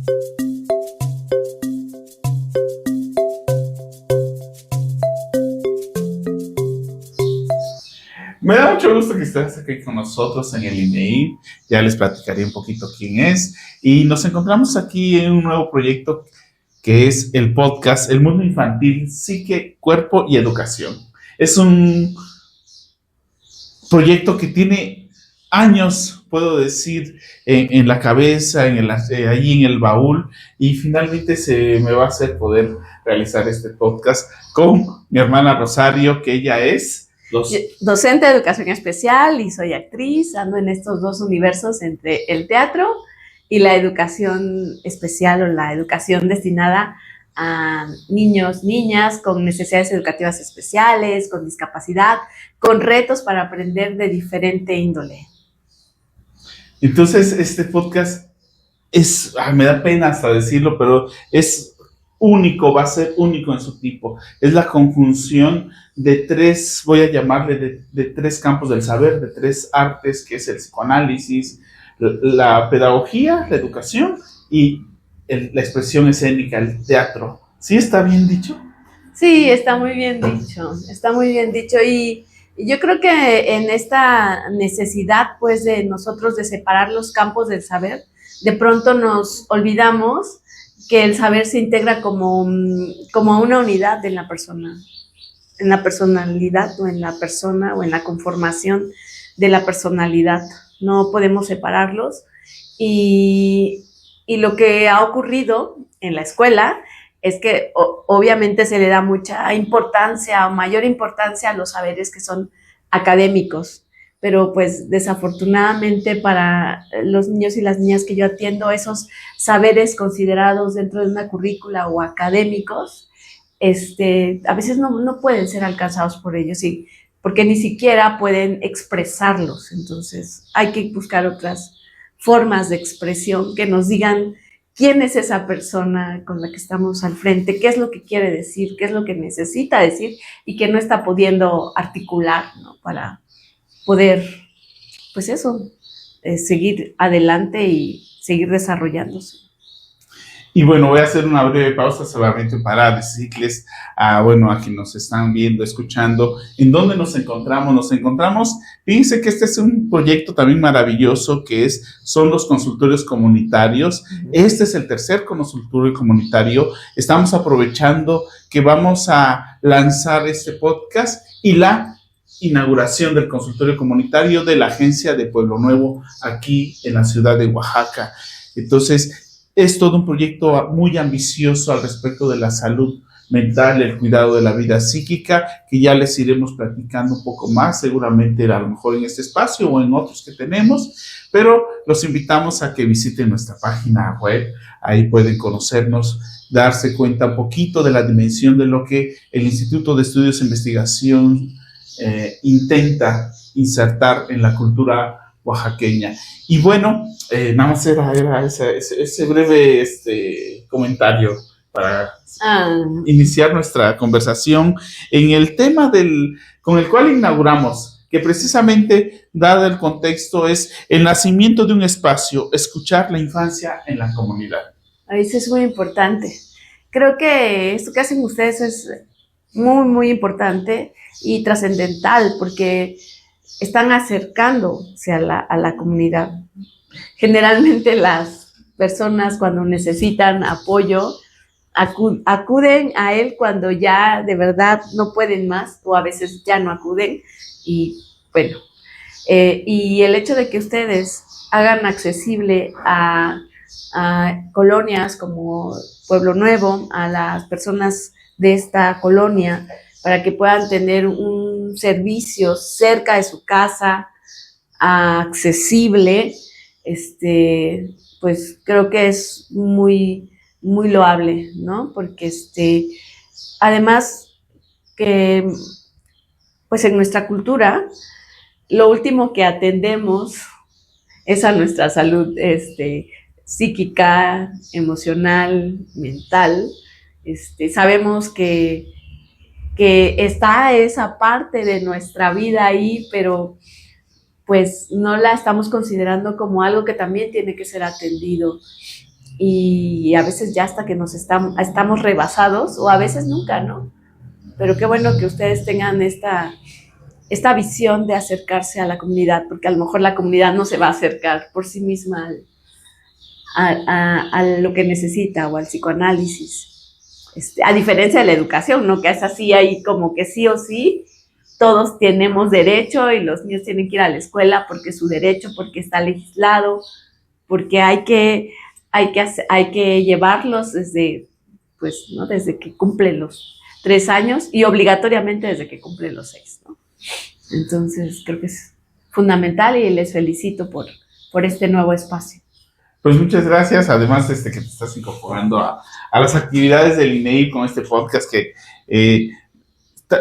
Me da mucho gusto que estés aquí con nosotros en el INEI. Ya les platicaré un poquito quién es. Y nos encontramos aquí en un nuevo proyecto que es el podcast El Mundo Infantil, Psique, Cuerpo y Educación. Es un proyecto que tiene años, puedo decir, en la cabeza, allí en el baúl, y finalmente se me va a hacer poder realizar este podcast con mi hermana Rosario, que ella es docente de educación especial y soy actriz. Ando en estos dos universos entre el teatro y la educación especial o la educación destinada a niños, niñas con necesidades educativas especiales, con discapacidad, con retos para aprender de diferente índole. Entonces, este podcast me da pena hasta decirlo, pero es único, va a ser único en su tipo. Es la conjunción de tres, voy a llamarle de tres campos del saber, de tres artes, que es el psicoanálisis, la pedagogía, la educación y la expresión escénica, el teatro. ¿Sí está bien dicho? Sí, está muy bien dicho, está muy bien dicho. Y yo creo que en esta necesidad, pues, de nosotros de separar los campos del saber, de pronto nos olvidamos que el saber se integra como una unidad en la persona, en la personalidad o en la persona o en la conformación de la personalidad. No podemos separarlos y lo que ha ocurrido en la escuela es que obviamente se le da mucha importancia o mayor importancia a los saberes que son académicos, pero pues desafortunadamente para los niños y las niñas que yo atiendo, esos saberes considerados dentro de una currícula o académicos, a veces no pueden ser alcanzados por ellos, sí, porque ni siquiera pueden expresarlos. Entonces hay que buscar otras formas de expresión que nos digan quién es esa persona con la que estamos al frente, qué es lo que quiere decir, qué es lo que necesita decir y que no está pudiendo articular, ¿no? Para poder, pues eso, seguir adelante y seguir desarrollándose. Y bueno, voy a hacer una breve pausa solamente para decirles a quienes nos están viendo, escuchando, en dónde nos encontramos. Fíjense que este es un proyecto también maravilloso son los consultorios comunitarios. Este es el tercer consultorio comunitario. Estamos aprovechando que vamos a lanzar este podcast y la inauguración del consultorio comunitario de la agencia de Pueblo Nuevo aquí en la ciudad de Oaxaca. Entonces, es todo un proyecto muy ambicioso al respecto de la salud mental, el cuidado de la vida psíquica, que ya les iremos platicando un poco más, seguramente a lo mejor en este espacio o en otros que tenemos, pero los invitamos a que visiten nuestra página web. Ahí pueden conocernos, darse cuenta un poquito de la dimensión de lo que el Instituto de Estudios e Investigación intenta insertar en la cultura oaxaqueña. Y bueno, nada más era ese breve comentario para iniciar nuestra conversación en el tema con el cual inauguramos, que precisamente, dado el contexto, es el nacimiento de un espacio, escuchar la infancia en la comunidad. Eso es muy importante. Creo que esto que hacen ustedes es muy, muy importante y trascendental, porque están acercándose a la comunidad. Generalmente las personas, cuando necesitan apoyo, acuden a él cuando ya de verdad no pueden más, o a veces ya no acuden. Y bueno, y el hecho de que ustedes hagan accesible a colonias como Pueblo Nuevo, a las personas de esta colonia, para que puedan tener un servicio cerca de su casa, accesible, pues creo que es muy, muy loable, ¿no? Porque además que, pues en nuestra cultura, lo último que atendemos es a nuestra salud psíquica, emocional, mental. Sabemos que está esa parte de nuestra vida ahí, pero pues no la estamos considerando como algo que también tiene que ser atendido. y a veces ya hasta que estamos rebasados, o a veces nunca, ¿no? Pero qué bueno que ustedes tengan esta visión de acercarse a la comunidad, porque a lo mejor la comunidad no se va a acercar por sí misma a lo que necesita o al psicoanálisis. A diferencia de la educación, ¿no? Que es así, ahí como que sí o sí, todos tenemos derecho y los niños tienen que ir a la escuela porque es su derecho, porque está legislado, porque hay que llevarlos desde, pues, ¿no? Desde que cumplen los 3 años y obligatoriamente desde que cumplen los 6, ¿no? Entonces, creo que es fundamental y les felicito por este nuevo espacio. Pues muchas gracias, además que te estás incorporando a las actividades del INEI con este podcast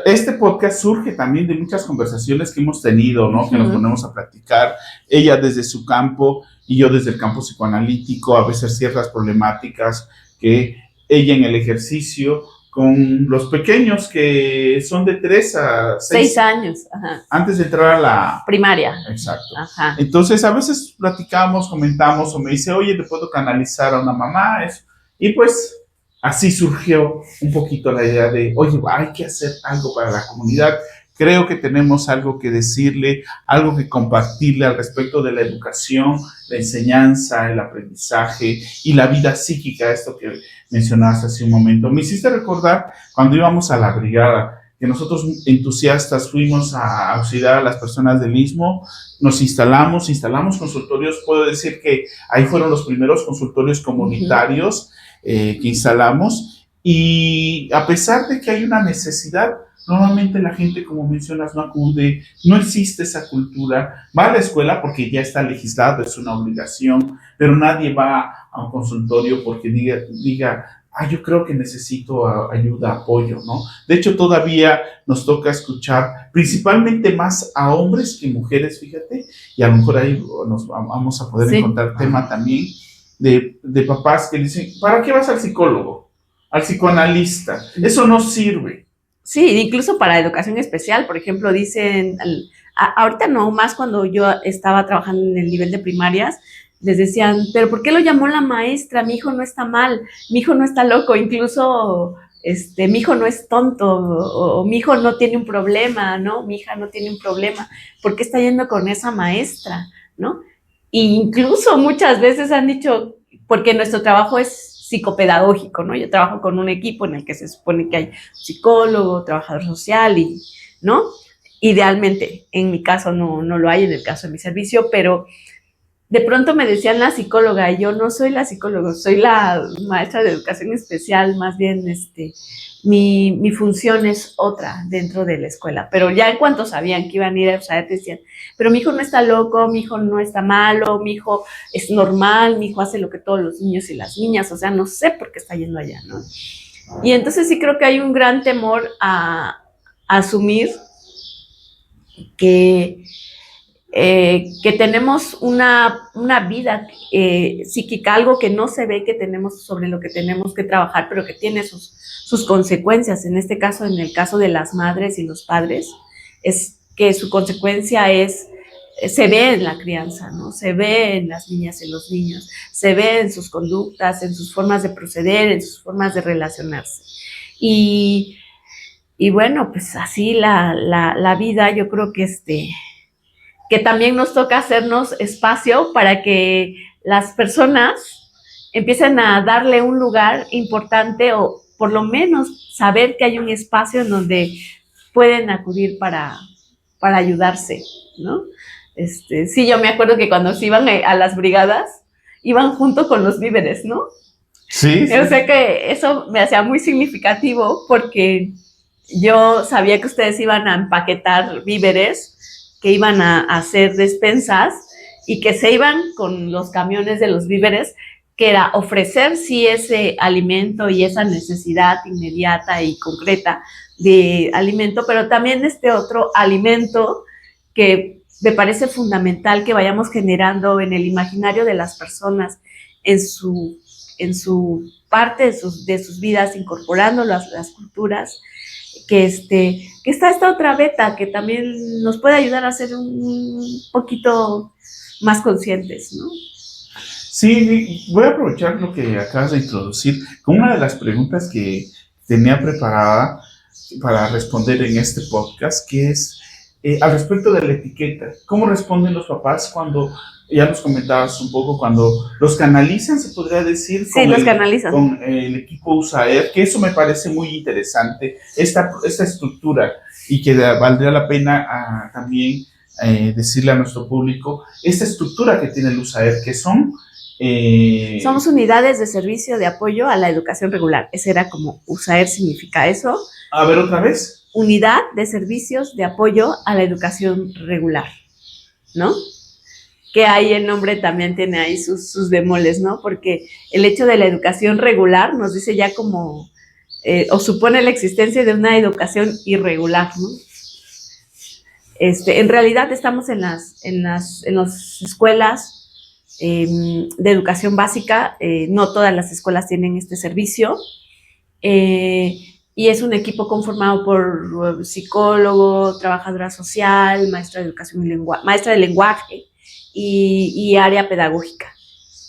este podcast surge también de muchas conversaciones que hemos tenido, ¿no? Que nos ponemos a platicar, ella desde su campo y yo desde el campo psicoanalítico, a veces ciertas problemáticas que ella en el ejercicio con los pequeños que son de 3 a 6 años, ajá, antes de entrar a la primaria. Exacto. Ajá. Entonces, a veces platicamos, comentamos, o me dice, oye, ¿te puedo canalizar a una mamá? Y pues, así surgió un poquito la idea de, oye, hay que hacer algo para la comunidad. Creo que tenemos algo que decirle, algo que compartirle al respecto de la educación, la enseñanza, el aprendizaje y la vida psíquica, esto que mencionabas hace un momento. Me hiciste recordar cuando íbamos a la brigada, que nosotros entusiastas fuimos a auxiliar a las personas del Istmo, nos instalamos consultorios, puedo decir que ahí fueron los primeros consultorios comunitarios que instalamos, y a pesar de que hay una necesidad, normalmente la gente, como mencionas, no acude, no existe esa cultura, va a la escuela porque ya está legislado, es una obligación, pero nadie va a un consultorio porque diga yo creo que necesito ayuda, apoyo, ¿no? De hecho, todavía nos toca escuchar principalmente más a hombres que mujeres, fíjate, y a lo mejor ahí nos vamos a poder encontrar tema también de papás que dicen, ¿para qué vas al psicólogo? Al psicoanalista, eso no sirve. Sí, incluso para educación especial, por ejemplo, dicen, ahorita no, más cuando yo estaba trabajando en el nivel de primarias, les decían, pero ¿por qué lo llamó la maestra? Mi hijo no está mal, mi hijo no está loco, incluso mi hijo no es tonto, o mi hijo no tiene un problema, ¿no? Mi hija no tiene un problema, ¿por qué está yendo con esa maestra, ¿no? E incluso muchas veces han dicho, porque nuestro trabajo es psicopedagógico, ¿no? Yo trabajo con un equipo en el que se supone que hay psicólogo, trabajador social, ¿no? Idealmente, en mi caso no lo hay, en el caso de mi servicio, pero de pronto me decían la psicóloga, y yo no soy la psicóloga, soy la maestra de educación especial, más bien mi función es otra dentro de la escuela. Pero ya en cuanto sabían que iban a ir a usar, decían, pero mi hijo no está loco, mi hijo no está malo, mi hijo es normal, mi hijo hace lo que todos los niños y las niñas, o sea, no sé por qué está yendo allá, ¿no? Y entonces sí creo que hay un gran temor a asumir que tenemos una vida psíquica, algo que no se ve que tenemos, sobre lo que tenemos que trabajar, pero que tiene sus consecuencias. En este caso, en el caso de las madres y los padres, es que su consecuencia se ve en la crianza, ¿no? Se ve en las niñas y los niños, se ve en sus conductas, en sus formas de proceder, en sus formas de relacionarse. Y bueno, pues así la vida, yo creo que también nos toca hacernos espacio para que las personas empiecen a darle un lugar importante, o por lo menos saber que hay un espacio en donde pueden acudir para ayudarse, ¿no? Sí, yo me acuerdo que cuando se iban a las brigadas, iban junto con los víveres, ¿no? Sí. O sea que eso me hacía muy significativo, porque yo sabía que ustedes iban a empaquetar víveres, que iban a hacer despensas, y que se iban con los camiones de los víveres, que era ofrecer sí ese alimento y esa necesidad inmediata y concreta de alimento, pero también otro alimento que me parece fundamental que vayamos generando en el imaginario de las personas, en su parte de sus vidas, incorporando las culturas, que está esta otra beta que también nos puede ayudar a ser un poquito más conscientes, ¿no? Sí, voy a aprovechar lo que acabas de introducir con una de las preguntas que tenía preparada para responder en este podcast, que es al respecto de la etiqueta. ¿Cómo responden los papás cuando, ya nos comentabas un poco, cuando los canalizan, se podría decir, Sí, los canalizan. con el equipo USAER? Que eso me parece muy interesante, esta estructura, y que valdría la pena también decirle a nuestro público esta estructura que tiene el USAER, que son... Somos unidades de servicio de apoyo a la educación regular. Ese era como USAER significa eso. A ver, otra vez. Unidad de servicios de apoyo a la educación regular, ¿no? Que ahí el nombre también tiene ahí sus bemoles, ¿no? Porque el hecho de la educación regular nos dice ya como, o supone la existencia de una educación irregular, ¿no? En realidad estamos en las escuelas de educación básica, no todas las escuelas tienen este servicio, y es un equipo conformado por psicólogo, trabajadora social, maestra de educación y maestra de lenguaje y área pedagógica.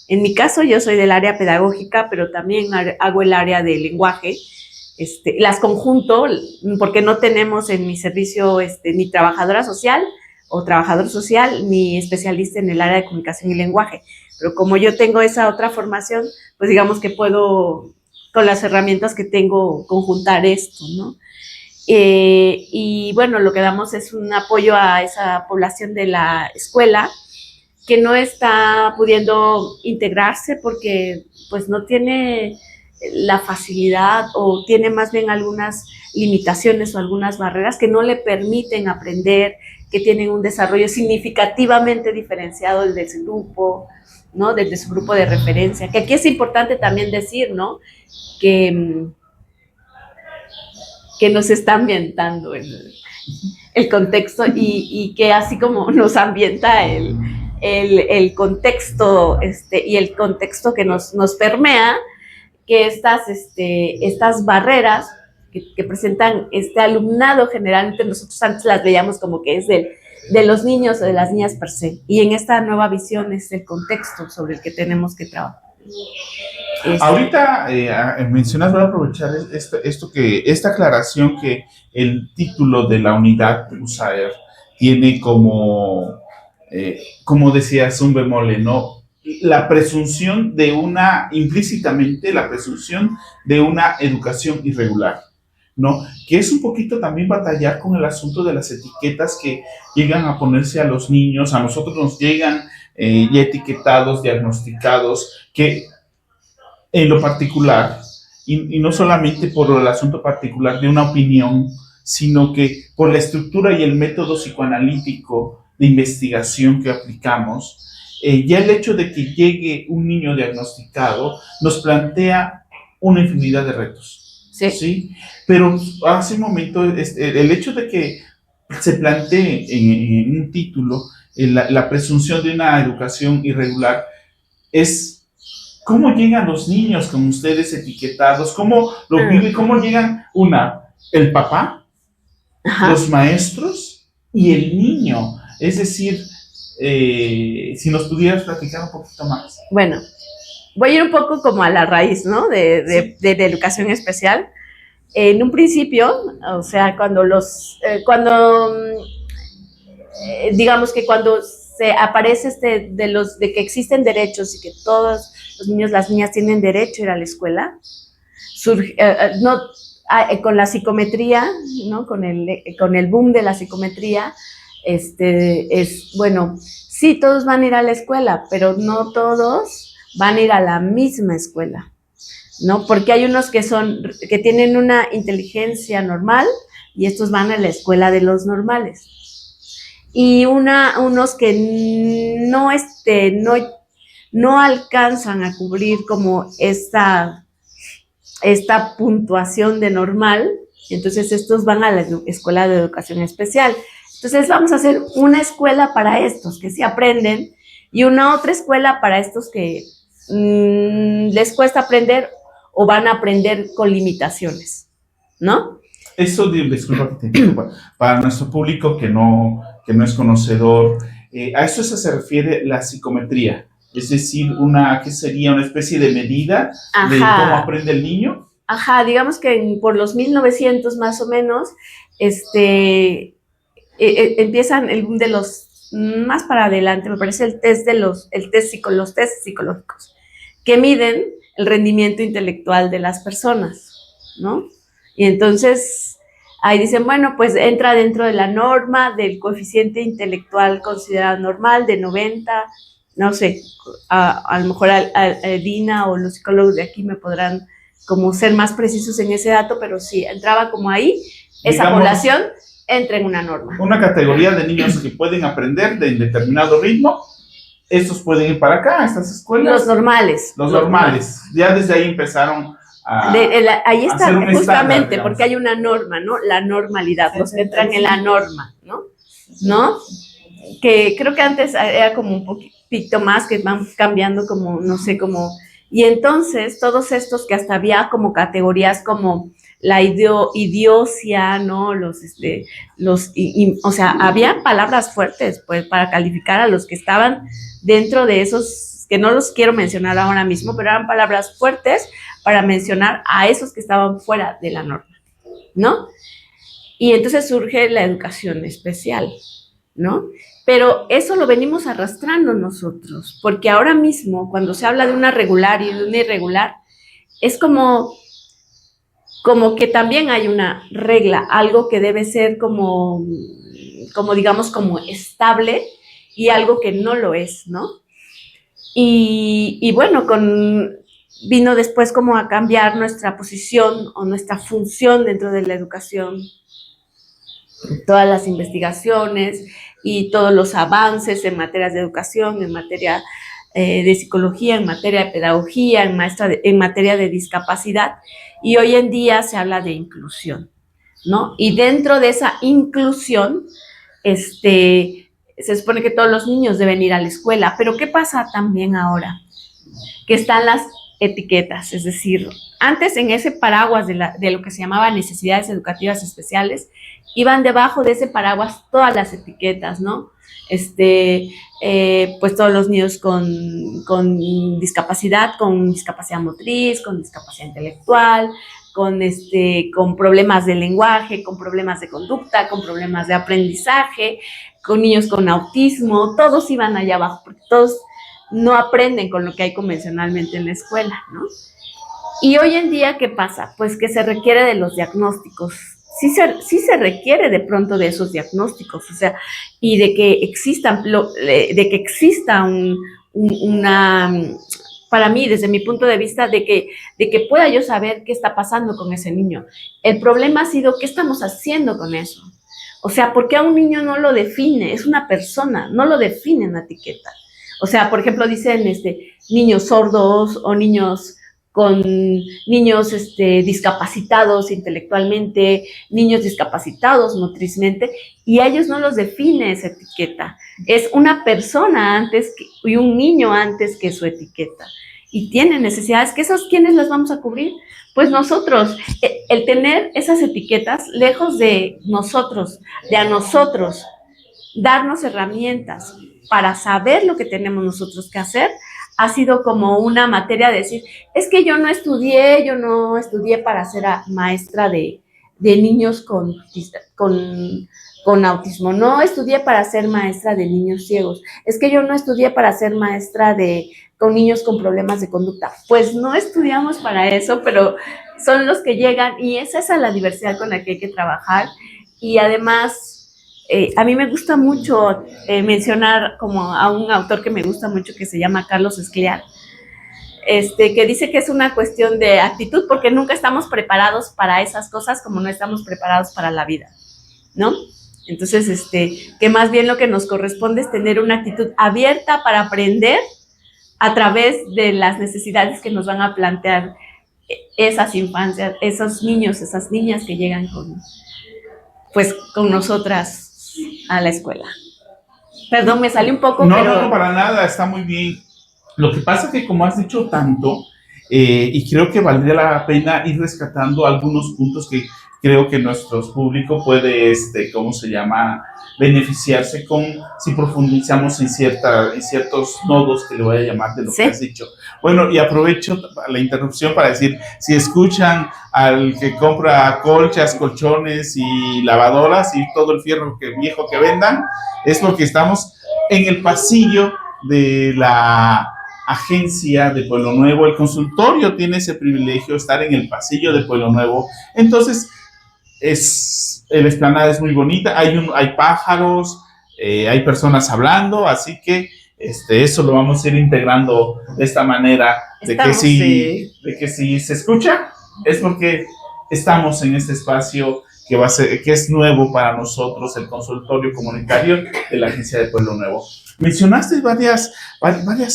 En mi caso, yo soy del área pedagógica, pero también hago el área de lenguaje. Las conjunto porque no tenemos en mi servicio ni trabajadora social o trabajador social ni especialista en el área de comunicación y lenguaje. Pero como yo tengo esa otra formación, pues digamos que puedo, con las herramientas que tengo, conjuntar esto, ¿no? Y bueno, lo que damos es un apoyo a esa población de la escuela que no está pudiendo integrarse porque pues no tiene la facilidad o tiene más bien algunas limitaciones o algunas barreras que no le permiten aprender, que tienen un desarrollo significativamente diferenciado desde su grupo, ¿no? Desde su grupo de referencia. Que aquí es importante también decir, ¿no? Que nos está ambientando el contexto y que así como nos ambienta el contexto y el contexto que nos permea, que estas barreras que presentan este alumnado, generalmente nosotros antes las veíamos como que es de los niños o de las niñas per se, y en esta nueva visión es el contexto sobre el que tenemos que trabajar. Ahorita mencionas, voy a aprovechar esta aclaración que el título de la unidad USAER tiene como decías, un bemole, ¿no? La presunción implícitamente la presunción de una educación irregular, ¿no? Que es un poquito también batallar con el asunto de las etiquetas que llegan a ponerse a los niños, a nosotros nos llegan ya etiquetados, diagnosticados, que en lo particular, y no solamente por el asunto particular de una opinión, sino que por la estructura y el método psicoanalítico de investigación que aplicamos, ya el hecho de que llegue un niño diagnosticado nos plantea una infinidad de retos. Sí. ¿Sí? Pero hace un momento, el hecho de que se plantee en un título la presunción de una educación irregular es cómo llegan los niños con ustedes etiquetados, cómo lo viven, cómo llegan el papá, Ajá, los maestros y el niño. Es decir, si nos pudieras platicar un poquito más. bueno, voy a ir un poco como a la raíz, ¿no? De educación especial. En un principio, o sea, digamos que cuando se aparece de que existen derechos y que todos los niños, las niñas tienen derecho a ir a la escuela, con la psicometría, ¿no? Con el boom de la psicometría, bueno, sí, todos van a ir a la escuela, pero no todos van a ir a la misma escuela, ¿no? Porque hay unos que tienen una inteligencia normal y estos van a la escuela de los normales. Y unos que no alcanzan a cubrir como esta puntuación de normal, entonces estos van a la escuela de educación especial. Entonces vamos a hacer una escuela para estos que sí aprenden y una otra escuela para estos que les cuesta aprender o van a aprender con limitaciones, ¿no? Eso, disculpa que te interrumpa, para nuestro público que no es conocedor, a eso se refiere la psicometría. Es decir, ¿qué sería? Una especie de medida de Ajá. cómo aprende el niño. Ajá, digamos que por los 1900 más o menos, empiezan el boom de los más para adelante, me parece los test psicológicos, que miden el rendimiento intelectual de las personas, ¿no? Y entonces ahí dicen, bueno, pues entra dentro de la norma del coeficiente intelectual considerado normal de 90, no sé, a lo mejor Dina o los psicólogos de aquí me podrán como ser más precisos en ese dato, pero sí, entraba como ahí, esa Digamos, población entra en una norma. Una categoría de niños que pueden aprender de determinado ritmo, estos pueden ir para acá, a estas escuelas. Los normales. Los normales. Ya desde ahí empezaron ahí está, justamente, estándar, porque hay una norma, ¿no? La normalidad, los que entran en la norma, ¿no? ¿No? Que creo que antes era como un poquito más, que van cambiando como, no sé, como... Y entonces, todos estos que hasta había como categorías como la idiocia, ¿no? O sea, había palabras fuertes, pues, para calificar a los que estaban dentro de esos, que no los quiero mencionar ahora mismo, pero eran palabras fuertes para mencionar a esos que estaban fuera de la norma, ¿no? Y entonces surge la educación especial, ¿no? Pero eso lo venimos arrastrando nosotros, porque ahora mismo, cuando se habla de una regular y de una irregular, es como que también hay una regla, algo que debe ser como digamos, como estable y algo que no lo es, ¿no? Y bueno, vino después como a cambiar nuestra posición o nuestra función dentro de la educación, todas las investigaciones y todos los avances en materias de educación, en materia de psicología, en materia de pedagogía, en materia de discapacidad, y hoy en día se habla de inclusión, ¿no? Y dentro de esa inclusión, se supone que todos los niños deben ir a la escuela, pero ¿qué pasa también ahora? Que están las etiquetas, es decir, antes en ese paraguas de lo que se llamaba necesidades educativas especiales, iban debajo de ese paraguas todas las etiquetas, ¿no? Pues todos los niños con discapacidad motriz, con discapacidad intelectual, con problemas de lenguaje, con problemas de conducta, con problemas de aprendizaje, con niños con autismo, todos iban allá abajo, porque todos no aprenden con lo que hay convencionalmente en la escuela, ¿no? Y hoy en día, ¿qué pasa? Pues que se requiere de los diagnósticos. Sí se requiere de pronto de esos diagnósticos, o sea, y de que exista una, para mí, desde mi punto de vista, de que pueda yo saber qué está pasando con ese niño. El problema ha sido qué estamos haciendo con eso. O sea, ¿por qué a un niño no lo define? Es una persona, no lo define en la etiqueta. O sea, por ejemplo, dicen niños sordos o niños discapacitados intelectualmente, niños discapacitados motrizmente, y a ellos no los define esa etiqueta. Es una persona y un niño antes que su etiqueta. Y tienen necesidades, que esas, ¿quiénes las vamos a cubrir? Pues nosotros. El tener esas etiquetas lejos de nosotros, de a nosotros, darnos herramientas para saber lo que tenemos nosotros que hacer, ha sido como una materia de decir, es que yo no estudié para ser maestra de niños con autismo, no estudié para ser maestra de niños ciegos, es que yo no estudié para ser maestra con niños con problemas de conducta. Pues no estudiamos para eso, pero son los que llegan, y esa es la diversidad con la que hay que trabajar. Y además, a mí me gusta mucho mencionar como a un autor que me gusta mucho, que se llama Carlos Escliar, que dice que es una cuestión de actitud, porque nunca estamos preparados para esas cosas como no estamos preparados para la vida, ¿no? Entonces, que más bien lo que nos corresponde es tener una actitud abierta para aprender a través de las necesidades que nos van a plantear esas infancias, esos niños, esas niñas que llegan con nosotras a la escuela. Perdón, me salió un poco, pero... No, para nada, está muy bien. Lo que pasa es que, como has dicho tanto, y creo que valdría la pena ir rescatando algunos puntos que creo que nuestro público puede, ¿cómo se llama?, beneficiarse con, si profundizamos en ciertos nodos que le voy a llamar de lo que has dicho. Bueno, y aprovecho la interrupción para decir, si escuchan al que compra colchas, colchones y lavadoras y todo el fierro viejo que vendan, es porque estamos en el pasillo de la agencia de Pueblo Nuevo. El consultorio tiene ese privilegio de estar en el pasillo de Pueblo Nuevo. Entonces, la explanada es muy bonita, hay pájaros, hay personas hablando, así que eso lo vamos a ir integrando de esta manera, de que si se escucha, es porque estamos en este espacio que es nuevo para nosotros, el consultorio comunitario de la Agencia de Pueblo Nuevo. Mencionaste varias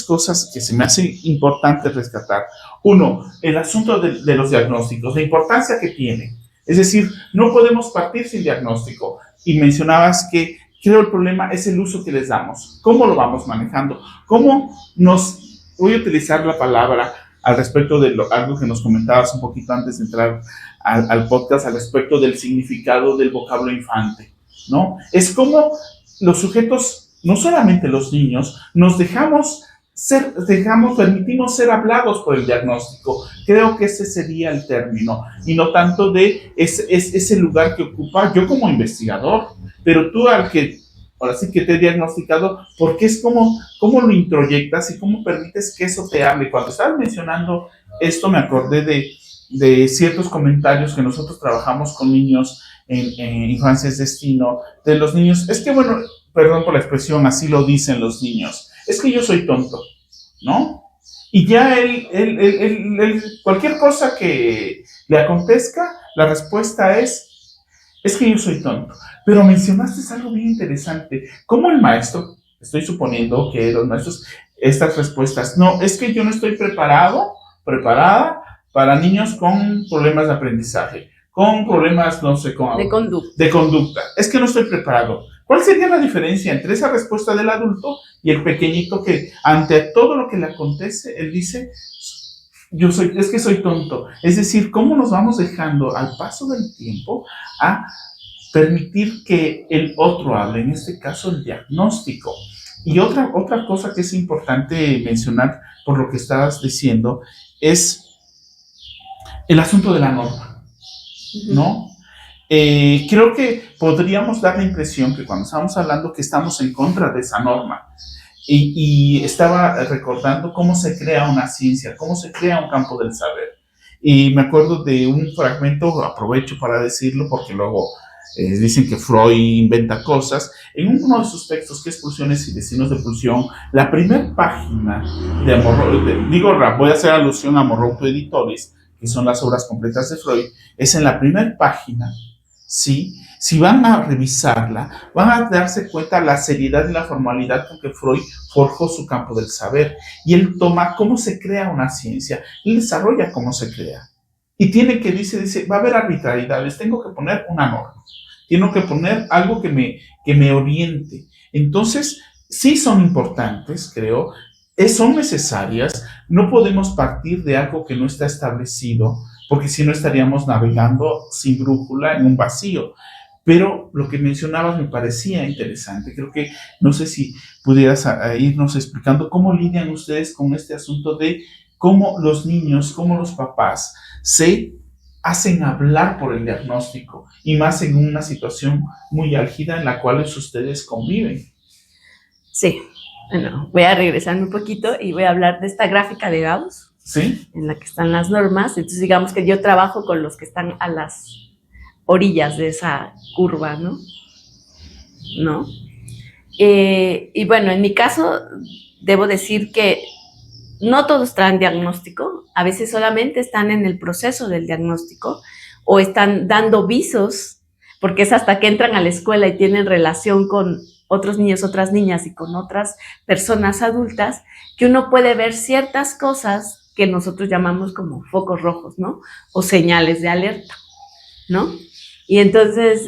cosas que se me hace importante rescatar. Uno, el asunto de los diagnósticos, la importancia que tiene. Es decir, no podemos partir sin diagnóstico. Y mencionabas que creo el problema es el uso que les damos. ¿Cómo lo vamos manejando? Voy a utilizar la palabra al respecto de algo que nos comentabas un poquito antes de entrar al podcast, al respecto del significado del vocablo infante, ¿no? Es como los sujetos, no solamente los niños, permitimos ser hablados por el diagnóstico. Creo que ese sería el término, y no tanto de ese lugar que ocupa yo como investigador, pero tú ahora sí que te he diagnosticado, porque es cómo lo introyectas y cómo permites que eso te hable. Cuando estabas mencionando esto, me acordé de ciertos comentarios que nosotros trabajamos con niños en Infancia es Destino, de los niños, es que bueno, perdón por la expresión, así lo dicen los niños, es que yo soy tonto, ¿no? Y ya cualquier cosa que le acontezca, la respuesta es que yo soy tonto. Pero mencionaste algo bien interesante, como el maestro, estoy suponiendo que los maestros, estas respuestas, no, es que yo no estoy preparada para niños con problemas de aprendizaje, con problemas, no sé, de conducta. Es que no estoy preparado. ¿Cuál sería la diferencia entre esa respuesta del adulto y el pequeñito que ante todo lo que le acontece, él dice, es que soy tonto? Es decir, ¿cómo nos vamos dejando al paso del tiempo a permitir que el otro hable, en este caso el diagnóstico? Y otra cosa que es importante mencionar por lo que estabas diciendo es el asunto de la norma, ¿no? Creo que podríamos dar la impresión que cuando estamos hablando que estamos en contra de esa norma, y estaba recordando cómo se crea una ciencia, cómo se crea un campo del saber, y me acuerdo de un fragmento, aprovecho para decirlo porque luego dicen que Freud inventa cosas. En uno de sus textos, que es Pulsiones y Destinos de Pulsión, la primera página voy a hacer alusión a Morrow Editores, que son las obras completas de Freud, es en la primera página. ¿Sí? Si van a revisarla, van a darse cuenta de la seriedad y la formalidad con que Freud forjó su campo del saber. Y él toma cómo se crea una ciencia, él desarrolla cómo se crea. Y dice, va a haber arbitrariedades, tengo que poner una norma, tengo que poner algo que me oriente. Entonces, sí son importantes, creo, son necesarias, no podemos partir de algo que no está establecido, porque si no estaríamos navegando sin brújula en un vacío. Pero lo que mencionabas me parecía interesante. Creo que, no sé si pudieras irnos explicando cómo lidian ustedes con este asunto de cómo los niños, cómo los papás se hacen hablar por el diagnóstico, y más en una situación muy álgida en la cual ustedes conviven. Sí, bueno, voy a regresarme un poquito y voy a hablar de esta gráfica de Gauss. ¿Sí? En la que están las normas. Entonces, digamos que yo trabajo con los que están a las orillas de esa curva, ¿no? Y bueno, en mi caso, debo decir que no todos traen diagnóstico, a veces solamente están en el proceso del diagnóstico o están dando visos, porque es hasta que entran a la escuela y tienen relación con otros niños, otras niñas y con otras personas adultas, que uno puede ver ciertas cosas que nosotros llamamos como focos rojos, ¿no? O señales de alerta, ¿no? Y entonces,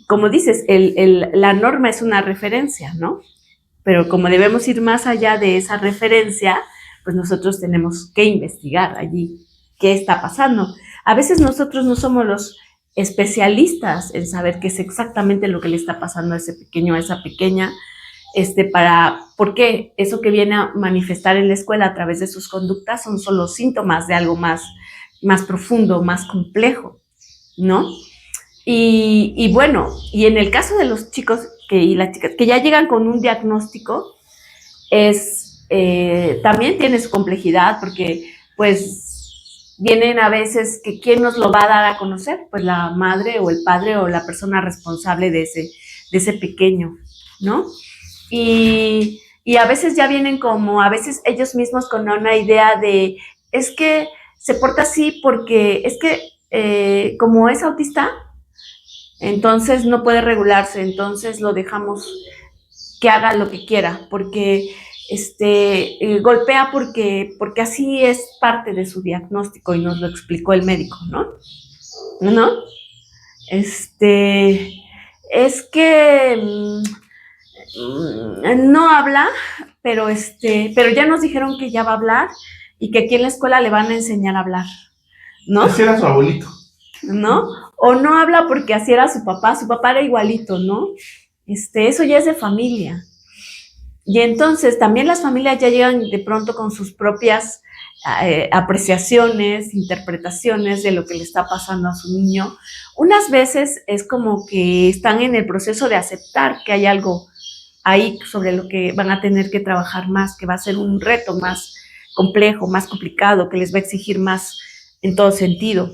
como dices, la norma es una referencia, ¿no? Pero como debemos ir más allá de esa referencia, pues nosotros tenemos que investigar allí qué está pasando. A veces nosotros no somos los especialistas en saber qué es exactamente lo que le está pasando a ese pequeño, a esa pequeña, porque eso que viene a manifestar en la escuela a través de sus conductas son solo síntomas de algo más profundo, más complejo, ¿no? Y bueno, y en el caso de los chicos y las chicas que ya llegan con un diagnóstico, también tiene su complejidad, porque pues vienen a veces que ¿quién nos lo va a dar a conocer? Pues la madre o el padre o la persona responsable de ese pequeño, ¿no? Y a veces ya vienen como, a veces ellos mismos con una idea de, es que se porta así porque es que como es autista, entonces no puede regularse, entonces lo dejamos que haga lo que quiera, porque golpea porque así es parte de su diagnóstico y nos lo explicó el médico, ¿no? ¿No? Es que no habla, pero ya nos dijeron que ya va a hablar y que aquí en la escuela le van a enseñar a hablar, ¿no? Así era su abuelito, ¿no? O no habla porque así era su papá era igualito, ¿no? Eso ya es de familia. Y entonces también las familias ya llegan de pronto con sus propias apreciaciones, interpretaciones de lo que le está pasando a su niño. Unas veces es como que están en el proceso de aceptar que hay algo ahí sobre lo que van a tener que trabajar más, que va a ser un reto más complejo, más complicado, que les va a exigir más en todo sentido.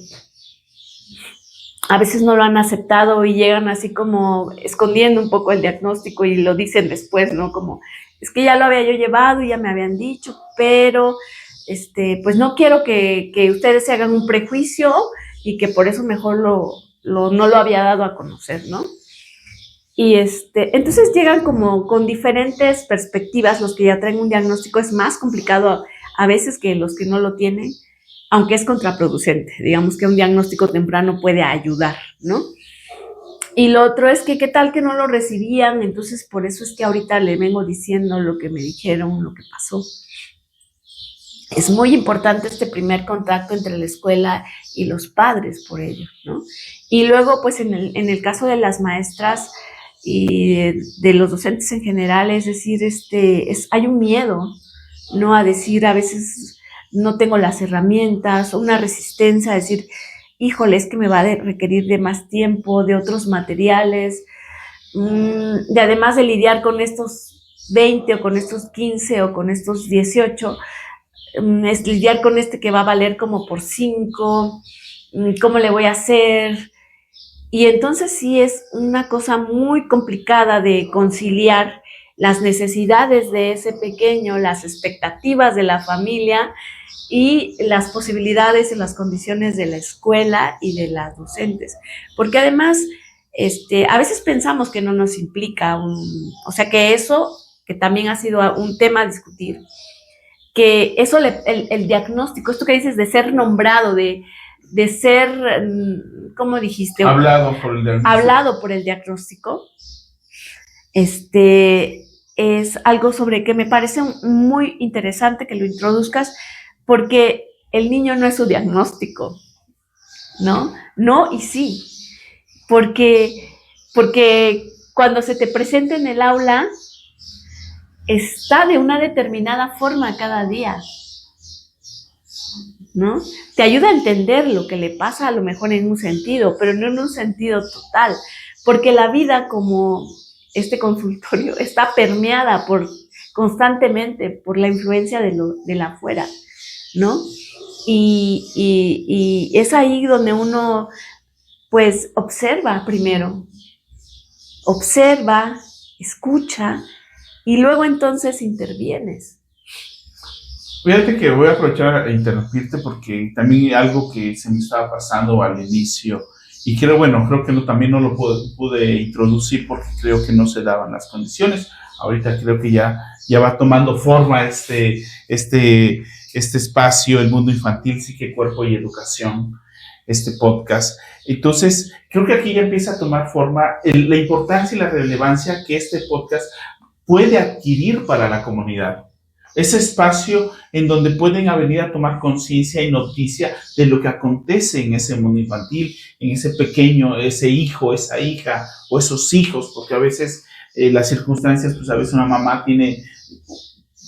A veces no lo han aceptado y llegan así como escondiendo un poco el diagnóstico y lo dicen después, ¿no? Como, es que ya lo había yo llevado y ya me habían dicho, pero pues no quiero que ustedes se hagan un prejuicio y que por eso mejor no lo había dado a conocer, ¿no? Y entonces llegan como con diferentes perspectivas. Los que ya traen un diagnóstico es más complicado a veces que los que no lo tienen, aunque es contraproducente. Digamos que un diagnóstico temprano puede ayudar, ¿no? Y lo otro es que qué tal que no lo recibían, entonces por eso es que ahorita le vengo diciendo lo que me dijeron, lo que pasó. Es muy importante este primer contacto entre la escuela y los padres por ello, ¿no? Y luego, pues en el caso de las maestras y de los docentes en general, es decir, hay un miedo, ¿no? A decir, a veces no tengo las herramientas, o una resistencia a decir, híjole, es que me va a requerir de más tiempo, de otros materiales, de además de lidiar con estos 20 o con estos 15 o con estos 18, es lidiar con que va a valer como por 5, ¿cómo le voy a hacer? Y entonces sí es una cosa muy complicada de conciliar las necesidades de ese pequeño, las expectativas de la familia y las posibilidades y las condiciones de la escuela y de las docentes. Porque además, a veces pensamos que no nos implica o sea, que eso, que también ha sido un tema a discutir, que eso, el diagnóstico, esto que dices de ser nombrado, de ser, ¿cómo dijiste? Hablado por el diagnóstico. Hablado por el diagnóstico. Es algo sobre que me parece muy interesante que lo introduzcas, porque el niño no es su diagnóstico, ¿no? No y sí, porque cuando se te presenta en el aula, está de una determinada forma cada día, ¿no? Te ayuda a entender lo que le pasa a lo mejor en un sentido, pero no en un sentido total, porque la vida, como este consultorio, está permeada constantemente por la influencia de la afuera, ¿no? Y es ahí donde uno, pues, observa primero, observa, escucha, y luego entonces intervienes. Fíjate que voy a aprovechar a interrumpirte porque también algo que se me estaba pasando al inicio y creo que también no lo pude introducir porque creo que no se daban las condiciones. Ahorita creo que ya va tomando forma este espacio, el mundo infantil, psique, cuerpo y educación, este podcast. Entonces, creo que aquí ya empieza a tomar forma la importancia y la relevancia que este podcast puede adquirir para la comunidad. ese espacio en donde pueden venir a tomar conciencia y noticia de lo que acontece en ese mundo infantil, en ese pequeño, ese hijo, esa hija o esos hijos, porque a veces las circunstancias, pues a veces una mamá tiene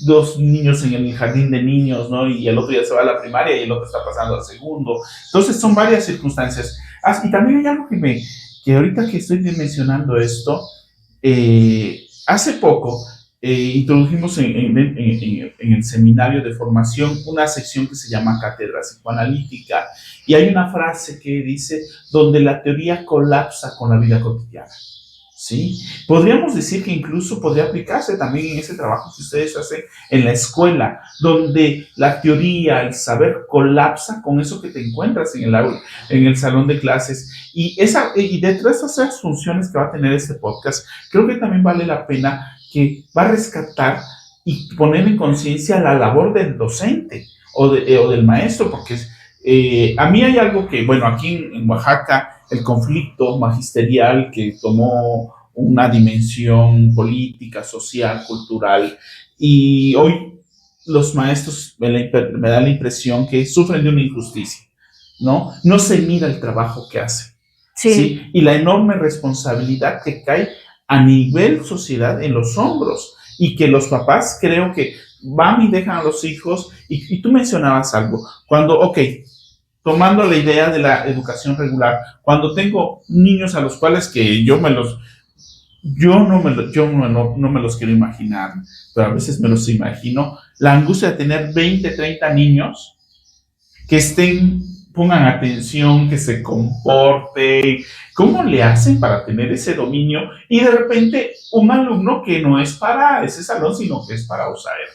2 niños en el jardín de niños, ¿no? Y el otro ya se va a la primaria y el otro está pasando al segundo. Entonces son varias circunstancias. Y también hay algo que ahorita que estoy mencionando esto, hace poco introdujimos en el seminario de formación una sección que se llama Cátedra Psicoanalítica, y hay una frase que dice, donde la teoría colapsa con la vida cotidiana. ¿Sí? Podríamos decir que incluso podría aplicarse también en ese trabajo que ustedes hacen en la escuela, donde la teoría, el saber colapsa con eso que te encuentras en el aula, en el salón de clases. Y detrás de esas funciones que va a tener este podcast, creo que también vale la pena que va a rescatar y poner en conciencia la labor del docente o del maestro, porque a mí hay algo que, bueno, aquí en Oaxaca, el conflicto magisterial que tomó una dimensión política, social, cultural, y hoy los maestros me da la impresión que sufren de una injusticia, ¿no? No se mira el trabajo que hacen, ¿sí? Y la enorme responsabilidad que cae a nivel sociedad en los hombros, y que los papás creo que van y dejan a los hijos, y tú mencionabas algo, cuando, tomando la idea de la educación regular, cuando tengo niños a los cuales que yo no me los quiero imaginar, pero a veces me los imagino, la angustia de tener 20, 30 niños que pongan atención, que se comporten, ¿cómo le hacen para tener ese dominio? Y de repente un alumno que no es para ese salón, sino que es para USAER.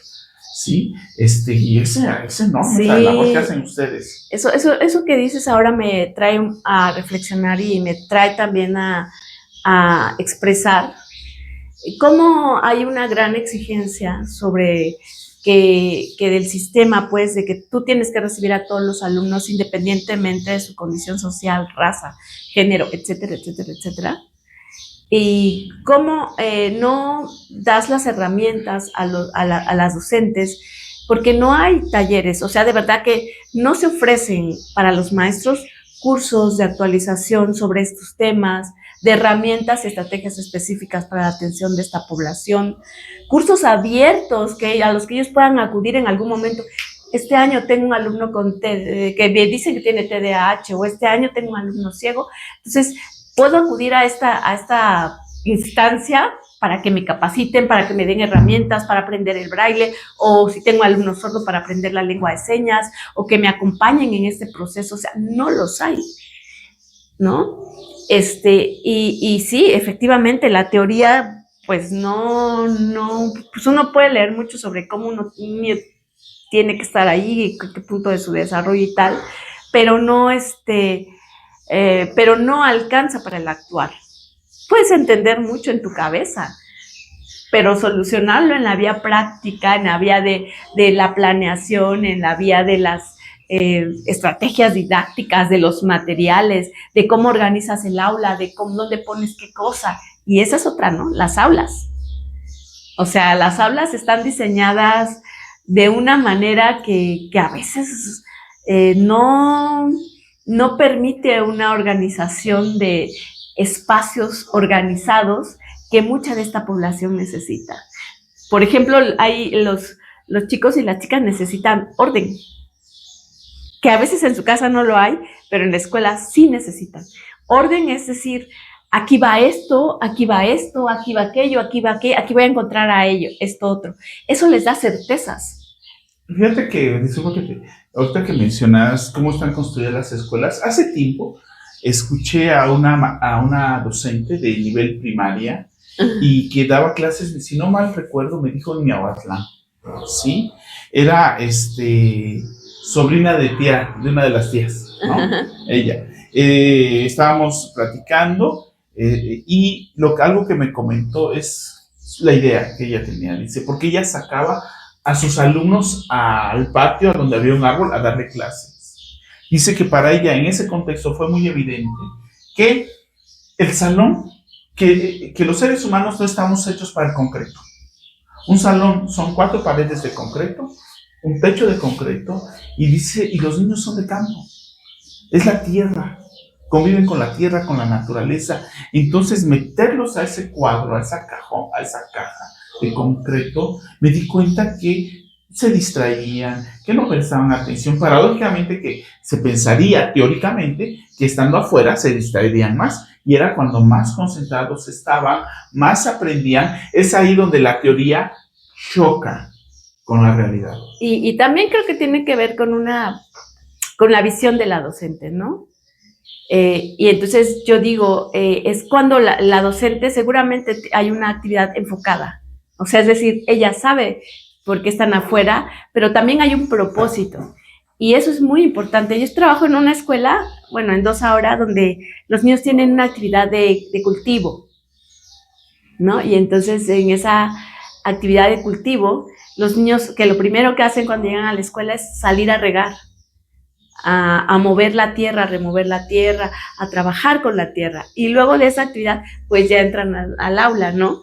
Sí, y ese enorme trabajo que hacen ustedes. Eso que dices ahora me trae a reflexionar y me trae también a expresar cómo hay una gran exigencia sobre que del sistema, pues, de que tú tienes que recibir a todos los alumnos independientemente de su condición social, raza, género, etcétera, etcétera, etcétera. Y cómo no das las herramientas a las docentes, porque no hay talleres, o sea, de verdad que no se ofrecen para los maestros cursos de actualización sobre estos temas, de herramientas y estrategias específicas para la atención de esta población, cursos abiertos a los que ellos puedan acudir en algún momento. Este año tengo un alumno que me dice que tiene TDAH, o este año tengo un alumno ciego, entonces puedo acudir a esta instancia para que me capaciten, para que me den herramientas para aprender el braille, o si tengo alumnos sordos para aprender la lengua de señas, o que me acompañen en este proceso. O sea, no los hay, ¿no? Y sí, efectivamente, la teoría, pues no, pues uno puede leer mucho sobre cómo uno tiene que estar ahí, qué punto de su desarrollo y tal, pero no pero no alcanza para el actuar. Puedes entender mucho en tu cabeza, pero solucionarlo en la vía práctica, en la vía de la planeación, en la vía de las estrategias didácticas, de los materiales, de cómo organizas el aula, de dónde pones qué cosa. Y esa es otra, ¿no? Las aulas. O sea, las aulas están diseñadas de una manera que a veces no permite una organización de espacios organizados que mucha de esta población necesita. Por ejemplo, hay los chicos y las chicas necesitan orden, que a veces en su casa no lo hay, pero en la escuela sí necesitan. Orden es decir, aquí va esto, aquí va esto, aquí va aquello, aquí va aquello, aquí voy a encontrar a ello, esto otro. Eso les da certezas. Fíjate que, ahorita que mencionas cómo están construidas las escuelas, hace tiempo escuché a una docente de nivel primaria y que daba clases, si no mal recuerdo, me dijo en Miahuatlán, ¿sí? Era sobrina de una de las tías, ¿no? Ella. Estábamos platicando y algo que me comentó es la idea que ella tenía, dice, porque ella sacaba a sus alumnos al patio donde había un árbol a darle clases. Dice que para ella en ese contexto fue muy evidente que el salón, que los seres humanos no estamos hechos para el concreto. Un salón son 4 paredes de concreto, un techo de concreto, y dice, y los niños son de campo. Es la tierra, conviven con la tierra, con la naturaleza. Entonces, meterlos a ese cuadro, a esa caja de concreto, me di cuenta que se distraían, que no prestaban atención. Paradójicamente, que se pensaría teóricamente que estando afuera se distraerían más, y era cuando más concentrados estaban, más aprendían. Es ahí donde la teoría choca con la realidad. Y también creo que tiene que ver con la visión de la docente, ¿no? Y entonces yo digo, es cuando la docente seguramente hay una actividad enfocada. O sea, es decir, ella sabe por qué están afuera, pero también hay un propósito. Y eso es muy importante. Yo trabajo en una escuela, bueno, en 2 ahora, donde los niños tienen una actividad de cultivo, ¿no? Y entonces en esa actividad de cultivo, los niños, que lo primero que hacen cuando llegan a la escuela es salir a regar, a mover la tierra, a remover la tierra, a trabajar con la tierra. Y luego de esa actividad, pues ya entran al aula, ¿no?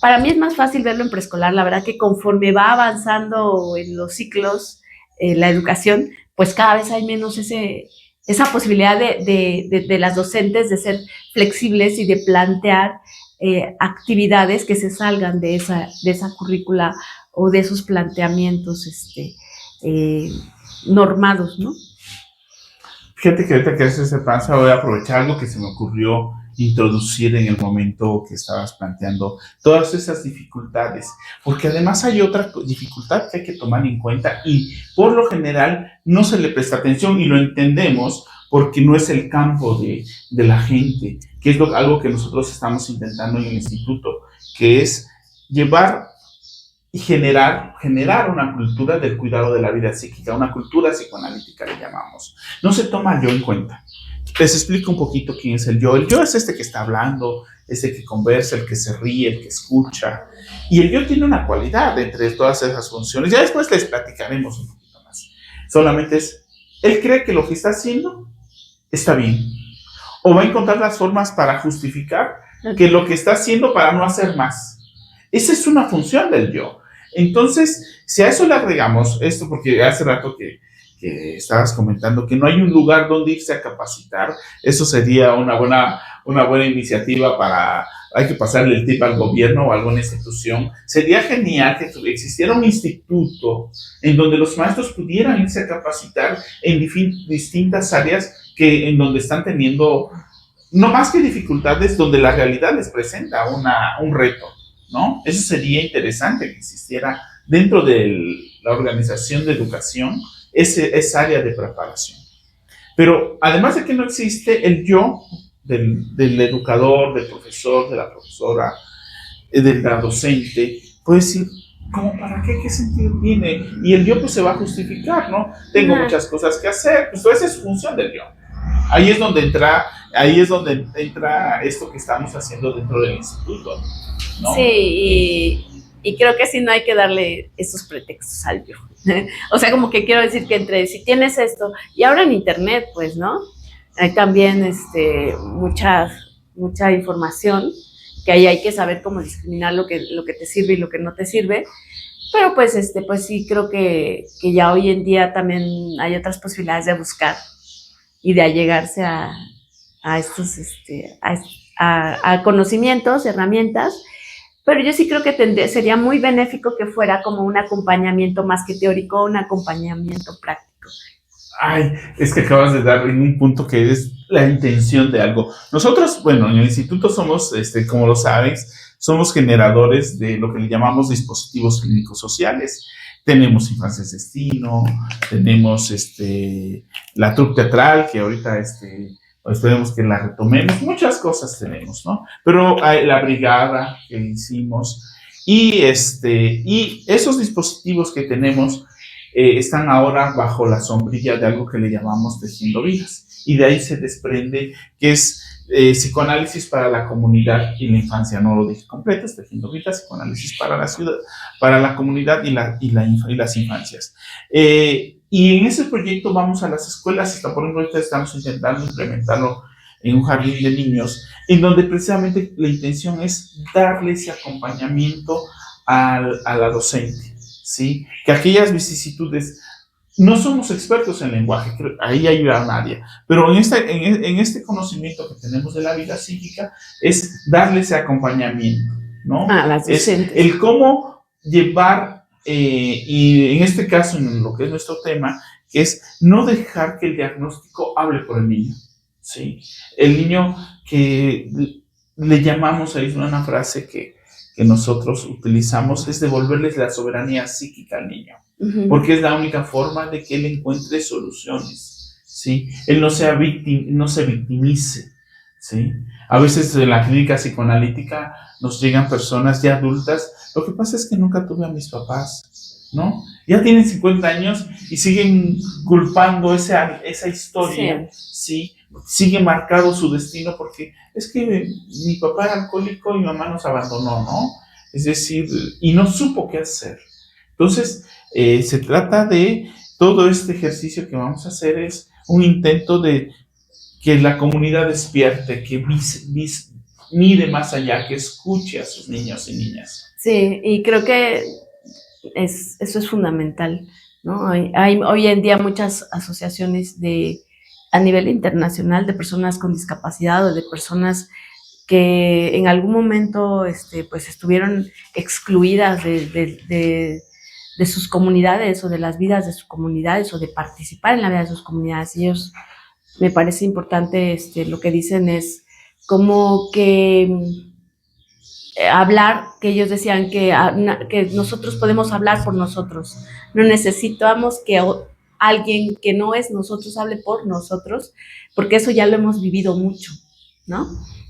Para mí es más fácil verlo en preescolar. La verdad que conforme va avanzando en los ciclos, la educación, pues cada vez hay menos esa posibilidad de las docentes de ser flexibles y de plantear actividades que se salgan de esa currícula o de esos planteamientos normados, ¿no? Fíjate que ahorita que haces ese panza, voy a aprovechar algo que se me ocurrió introducir en el momento que estabas planteando todas esas dificultades, porque además hay otra dificultad que hay que tomar en cuenta, y por lo general no se le presta atención, y lo entendemos porque no es el campo de la gente, que es algo que nosotros estamos intentando en el instituto, que es llevar y generar una cultura del cuidado de la vida psíquica, una cultura psicoanalítica le llamamos. No se toma el yo en cuenta. Les explico un poquito quién es el yo. El yo es este que está hablando, es el que conversa, el que se ríe, el que escucha. Y el yo tiene una cualidad entre todas esas funciones. Ya después les platicaremos un poquito más. Solamente él cree que lo que está haciendo está bien. O va a encontrar las formas para justificar que lo que está haciendo para no hacer más. Esa es una función del yo. Entonces, si a eso le agregamos esto, porque hace rato que estabas comentando que no hay un lugar donde irse a capacitar, eso sería una buena iniciativa hay que pasarle el tip al gobierno o a alguna institución. Sería genial que existiera un instituto en donde los maestros pudieran irse a capacitar en distintas áreas en donde están teniendo, no más que dificultades, donde la realidad les presenta un reto, ¿no? Eso sería interesante que existiera dentro de la organización de educación esa área de preparación. Pero además de que no existe el yo del educador, del profesor, de la profesora, de la docente, puede decir, ¿cómo para qué? ¿Qué sentido tiene? Y el yo pues se va a justificar, ¿no? Tengo muchas cosas que hacer, pues esa es función del yo. Ahí es donde entra esto que estamos haciendo dentro del instituto, ¿no? Sí, y creo que sí no hay que darle esos pretextos al yo. O sea, como que quiero decir que si tienes esto, y ahora en internet, pues, ¿no? Hay también mucha información, que ahí hay que saber cómo discriminar lo que te sirve y lo que no te sirve. Pero pues pues sí creo que ya hoy en día también hay otras posibilidades de buscar y de allegarse a estos a conocimientos, herramientas. Pero yo sí creo que sería muy benéfico que fuera como un acompañamiento más que teórico, un acompañamiento práctico. Ay, es que acabas de dar en un punto que es la intención de algo. Nosotros, bueno, en el instituto somos, como lo sabes, somos generadores de lo que le llamamos dispositivos clínicos sociales. Tenemos Infancias Destino, tenemos la troupe teatral, que ahorita esperemos que la retomemos, muchas cosas tenemos, ¿no? Pero hay la brigada que hicimos, y esos dispositivos que tenemos están ahora bajo la sombrilla de algo que le llamamos Tejiendo Vidas, y de ahí se desprende que es psicoanálisis para la comunidad y la infancia. No lo dije completo, es Tejiendo Vidas, psicoanálisis para la ciudad, para la comunidad y las infancias. Y en ese proyecto vamos a las escuelas, hasta por ejemplo ahorita estamos intentando implementarlo en un jardín de niños, en donde precisamente la intención es darle ese acompañamiento a la docente, ¿sí? Que aquellas vicisitudes, no somos expertos en lenguaje, ahí hay una área, pero en este conocimiento que tenemos de la vida psíquica es darle ese acompañamiento, ¿no? A las docentes. Es el cómo llevar, y en este caso, en lo que es nuestro tema, que es no dejar que el diagnóstico hable por el niño, ¿sí? El niño que le llamamos, ahí es una frase que nosotros utilizamos, es devolverles la soberanía psíquica al niño, porque es la única forma de que él encuentre soluciones, ¿sí? Él no se victimice, ¿sí? A veces en la clínica psicoanalítica nos llegan personas ya adultas, lo que pasa es que nunca tuve a mis papás, ¿no? Ya tienen 50 años y siguen culpando esa historia, ¿sí? Sigue marcado su destino porque es que mi papá era alcohólico y mi mamá nos abandonó, ¿no? Es decir, y no supo qué hacer. Entonces, se trata de todo este ejercicio que vamos a hacer es un intento de que la comunidad despierte, que mire más allá, que escuche a sus niños y niñas. Sí, y creo que eso es fundamental, ¿no? Hay hoy en día muchas asociaciones a nivel internacional de personas con discapacidad o de personas que en algún momento pues estuvieron excluidas de sus comunidades o de las vidas de sus comunidades o de participar en la vida de sus comunidades. Y ellos, me parece importante, lo que dicen es como que hablar, que ellos decían que nosotros podemos hablar por nosotros, no necesitamos que alguien que no es nosotros hable por nosotros, porque eso ya lo hemos vivido mucho, ¿no?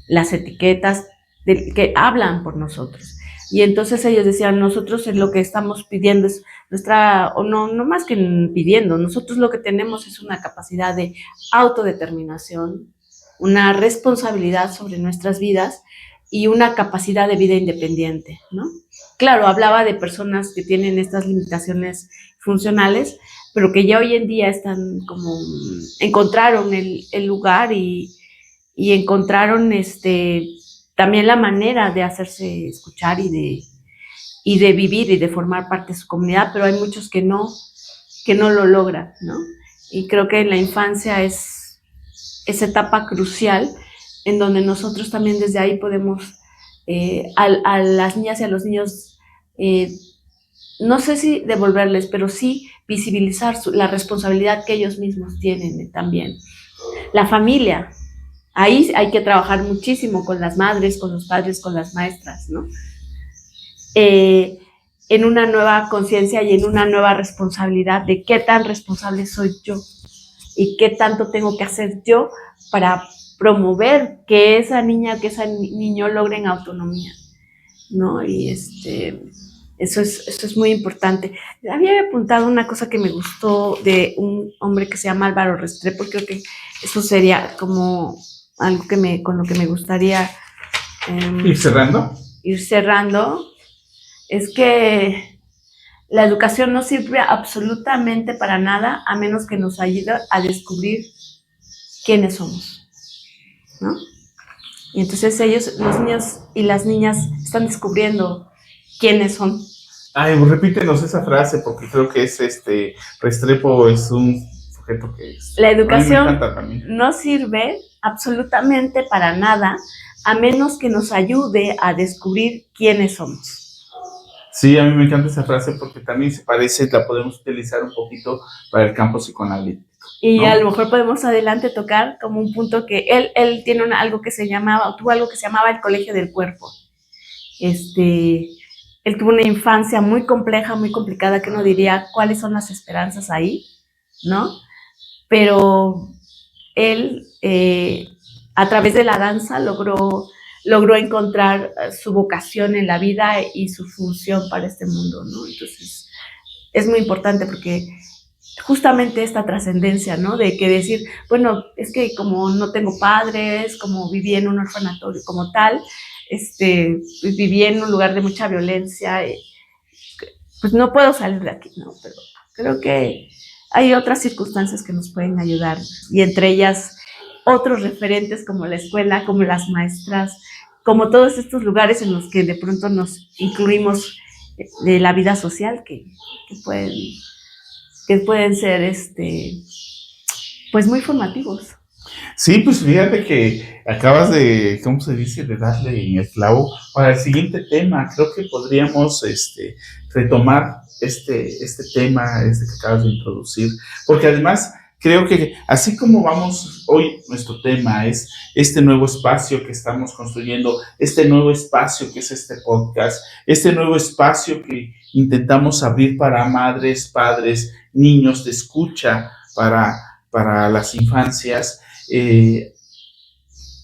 Las etiquetas que hablan por nosotros. Y entonces ellos decían, nosotros lo que estamos pidiendo es no más que pidiendo, nosotros lo que tenemos es una capacidad de autodeterminación, una responsabilidad sobre nuestras vidas y una capacidad de vida independiente, ¿no? Claro, hablaba de personas que tienen estas limitaciones funcionales, pero que ya hoy en día encontraron el lugar y encontraron también la manera de hacerse escuchar y de vivir y de formar parte de su comunidad, pero hay muchos que no lo logran, ¿no? Y creo que en la infancia es esa etapa crucial en donde nosotros también desde ahí podemos a las niñas y a los niños, no sé si devolverles, pero sí visibilizar la responsabilidad que ellos mismos tienen también. La familia, ahí hay que trabajar muchísimo con las madres, con los padres, con las maestras, ¿no? En una nueva conciencia y en una nueva responsabilidad de qué tan responsable soy yo y qué tanto tengo que hacer yo para promover que esa niña, que ese niño logren autonomía, ¿no? Y eso es muy importante. Había apuntado una cosa que me gustó de un hombre que se llama Álvaro Restrepo, creo que eso sería como algo con lo que me gustaría ir cerrando, es que la educación no sirve absolutamente para nada a menos que nos ayude a descubrir quiénes somos, ¿no? Y entonces los niños y las niñas están descubriendo quiénes son. Ay, repítenos esa frase porque creo que es Restrepo es un sujeto que es. La educación no sirve absolutamente para nada a menos que nos ayude a descubrir quiénes somos. Sí, a mí me encanta esa frase porque también la podemos utilizar un poquito para el campo psicoanalítico. Y ¿no? A lo mejor podemos adelante tocar como un punto que él tiene tuvo algo que se llamaba el colegio del cuerpo. Él tuvo una infancia muy compleja, muy complicada, que uno diría cuáles son las esperanzas ahí, ¿no? Pero él, a través de la danza, logró encontrar su vocación en la vida y su función para este mundo, ¿no? Entonces, es muy importante porque justamente esta trascendencia, ¿no? De que decir, bueno, es que como no tengo padres, como viví en un orfanatorio como tal, viví en un lugar de mucha violencia, pues no puedo salir de aquí, ¿no? Pero creo que hay otras circunstancias que nos pueden ayudar y entre ellas otros referentes como la escuela, como las maestras, como todos estos lugares en los que de pronto nos incluimos de la vida social que pueden ser pues muy formativos. Sí, pues fíjate que acabas de, ¿cómo se dice?, de darle en el clavo para el siguiente tema. Creo que podríamos retomar este tema, que acabas de introducir, porque además creo que así como vamos hoy, nuestro tema es este nuevo espacio que estamos construyendo, este nuevo espacio que es este podcast, este nuevo espacio que intentamos abrir para madres, padres, niños de escucha, para las infancias,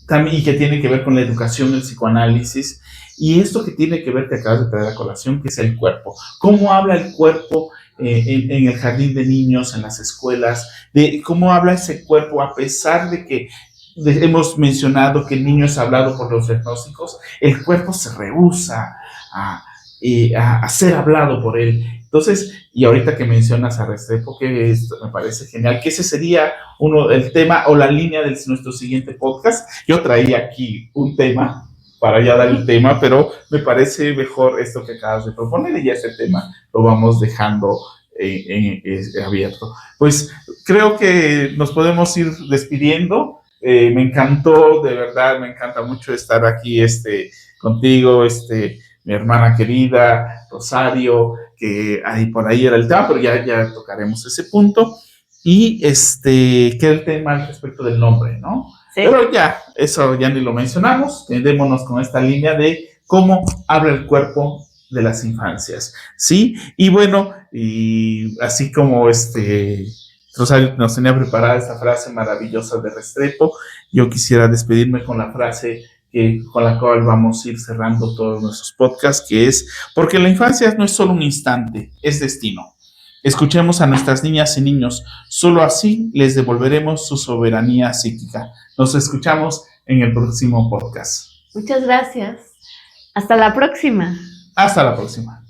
también, y que tiene que ver con la educación, el psicoanálisis, y esto que tiene que ver, que acabas de traer a colación, que es el cuerpo. ¿Cómo habla el cuerpo en el jardín de niños, en las escuelas? De cómo habla ese cuerpo, a pesar de que hemos mencionado que el niño es hablado por los diagnósticos, el cuerpo se rehúsa a ser hablado por él. Entonces, y ahorita que mencionas a Restrepo, que me parece genial, que ese sería el tema o la línea de nuestro siguiente podcast. Yo traía aquí un tema para ya dar el tema, pero me parece mejor esto que acabas de proponer y ya ese tema lo vamos dejando abierto. Pues creo que nos podemos ir despidiendo. Me encantó, de verdad, me encanta mucho estar aquí contigo, mi hermana querida, Rosario, que ahí por ahí era el tema, pero ya tocaremos ese punto. Y que el tema al respecto del nombre, ¿no? Sí. Pero ya, eso ya ni lo mencionamos. Quedémonos con esta línea de cómo habla el cuerpo de las infancias, ¿sí? Y bueno, y así como Rosario nos tenía preparada esta frase maravillosa de Restrepo, yo quisiera despedirme con la frase con la cual vamos a ir cerrando todos nuestros podcasts, que es: porque la infancia no es solo un instante, es destino. Escuchemos a nuestras niñas y niños, solo así les devolveremos su soberanía psíquica. Nos escuchamos en el próximo podcast. Muchas gracias. Hasta la próxima. Hasta la próxima.